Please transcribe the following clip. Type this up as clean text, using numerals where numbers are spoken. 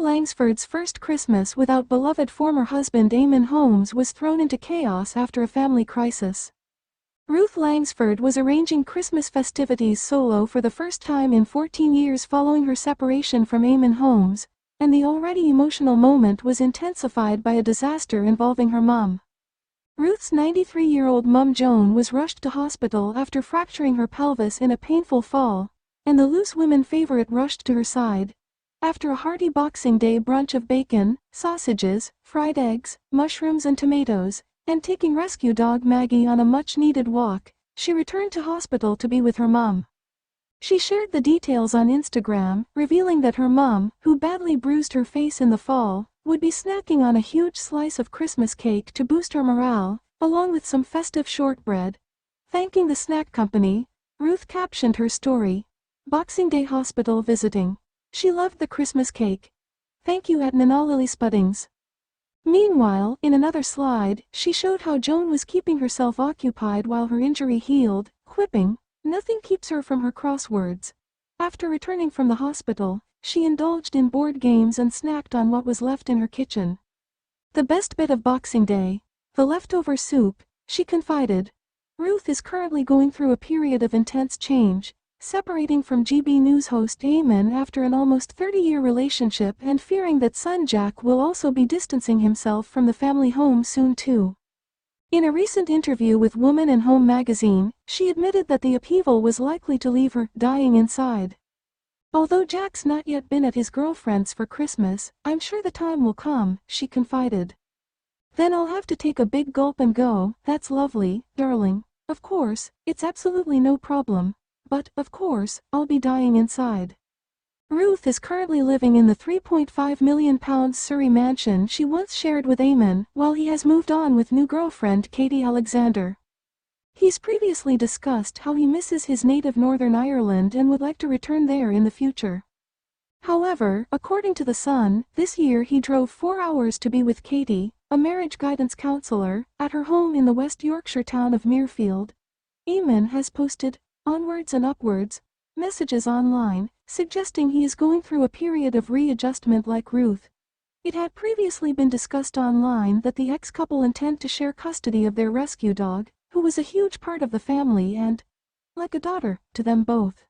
Langsford's first Christmas without beloved former husband Eamon Holmes was thrown into chaos after a family crisis. Ruth Langsford was arranging Christmas festivities solo for the first time in 14 years following her separation from Eamon Holmes, and the already emotional moment was intensified by a disaster involving her mum. Ruth's 93-year-old mum Joan was rushed to hospital after fracturing her pelvis in a painful fall, and the loose women favorite rushed to her side. After a hearty Boxing Day brunch of bacon, sausages, fried eggs, mushrooms and tomatoes, and taking rescue dog Maggie on a much-needed walk, she returned to hospital to be with her mum. She shared the details on Instagram, revealing that her mum, who badly bruised her face in the fall, would be snacking on a huge slice of Christmas cake to boost her morale, along with some festive shortbread. Thanking the snack company, Ruth captioned her story, "Boxing Day hospital visiting. She loved the Christmas cake. Thank you at Nanalili Spuddings." Meanwhile, in another slide, she showed how Joan was keeping herself occupied while her injury healed, quipping, "Nothing keeps her from her crosswords." After returning from the hospital, she indulged in board games and snacked on what was left in her kitchen. "The best bit of Boxing Day, the leftover soup," she confided. Ruth is currently going through a period of intense change, separating from GB News host Eamon after an almost 30-year relationship and fearing that son Jack will also be distancing himself from the family home soon too. In a recent interview with Woman and Home magazine, she admitted that the upheaval was likely to leave her dying inside. "Although Jack's not yet been at his girlfriend's for Christmas, I'm sure the time will come," she confided. "Then I'll have to take a big gulp and go, 'That's lovely, darling. Of course, it's absolutely no problem. But, of course, I'll be dying inside.'" Ruth is currently living in the £3.5 million Surrey mansion she once shared with Eamon while he has moved on with new girlfriend Katie Alexander. He's previously discussed how he misses his native Northern Ireland and would like to return there in the future. However, according to The Sun, this year he drove 4 hours to be with Katie, a marriage guidance counselor, at her home in the West Yorkshire town of Muirfield. Eamon has posted onwards and upwards messages online, suggesting he is going through a period of readjustment like Ruth. It had previously been discussed online that the ex-couple intend to share custody of their rescue dog, who was a huge part of the family and, like a daughter, to them both.